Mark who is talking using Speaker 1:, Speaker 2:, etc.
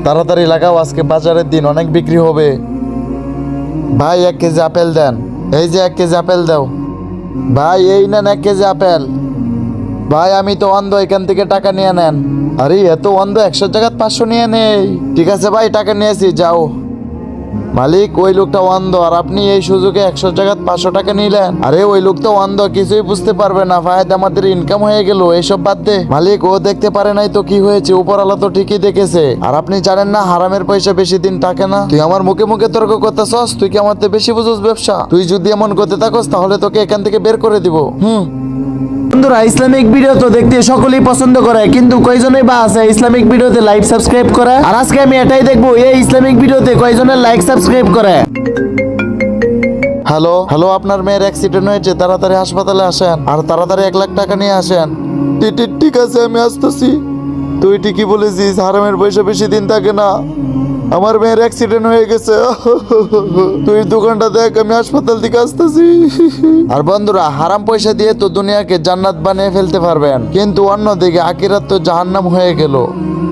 Speaker 1: তাড়াতাড়ি লাগাও, আজকে বাজারের দিন, অনেক বিক্রি হবে। ভাই 1 কেজি আপেল দেন। এই যে 1 কেজি আপেল দাও। ভাই এই নেন 1 কেজি আপেল। ভাই আমি তো অন্ধ, এখান থেকে টাকা নিয়ে নেন। আরে এত অন্ধ, 100 জায়গায় 500 নিয়ে নেই। ঠিক আছে ভাই, টাকা নিয়েছি, যাও। মালিক, ওই লোকটা অন্ধ আর আপনি এই সুযোগে 100 জায়গায় 500 টাকা নিলেন। আরে ওই লোকটা অন্ধ, কিছুই বুঝতে পারবে না। ফায়দ আমাদের ইনকাম হয়ে গেল, এসব বাদ দে। মালিক, ও দেখতে পারে নাই তো কি হয়েছে, উপরওয়ালা তো ঠিকই দেখেছে। আর আপনি জানেন না হারামের পয়সা বেশি দিন থাকে না। তুই আমার মুখে মুখে তর্ক করতেছস, তুই কি আমার থেকে বেশি বুঝোস ব্যবসা? তুই যদি এমন করতে থাকস তাহলে তোকে এখান থেকে বের করে দিব।
Speaker 2: বন্ধুরা, ইসলামিক ভিডিও তো দেখতে সকলেই পছন্দ করে, কিন্তু কয়জনই বা আছে ইসলামিক ভিডিওতে লাইক সাবস্ক্রাইব করে? আর আজকে আমি এটাই দেখবো, এই ইসলামিক ভিডিওতে কয়জনের লাইক সাবস্ক্রাইব করে।
Speaker 1: হ্যালো হ্যালো, আপনার মেয়ের অ্যাক্সিডেন্ট হয়েছে, তাড়াতাড়ি হাসপাতালে আসেন আর তাড়াতাড়ি 1 লাখ টাকা নিয়ে আসেন। ঠিক আছে, আমি আসতেছি। তুই ঠিকই বলেছিস, হারামের পয়সা বেশি দিন থাকে না। আমার মেয়ের অ্যাক্সিডেন্ট হয়ে গেছে। তুই দোকানটা দেখ, আমি হাসপাতাল থেকে আসতেছি। আর বন্ধুরা, হারাম পয়সা দিয়ে তো দুনিয়াকে জান্নাত বানিয়ে ফেলতে পারবেন, কিন্তু অন্যদিকে আখিরাত তো জাহান্নাম হয়ে গেল।